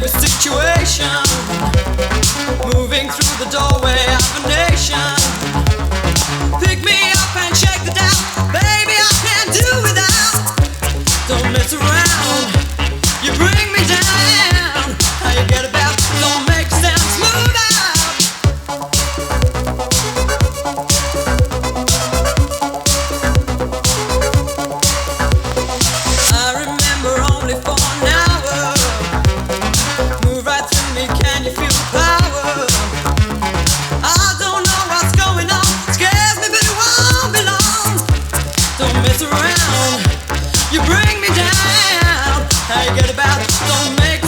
situation, moving through the doorway of a nation. Pick me up and shake the doubt, baby, I can't do without. Don't mess around, you bring me down. How you get about, don't make sense, move out. I remember only for an hour. Move right through me, can you feel the power? I don't know what's going on, scares me but it won't be long. Don't mess around, you bring me down. How you get about, don't make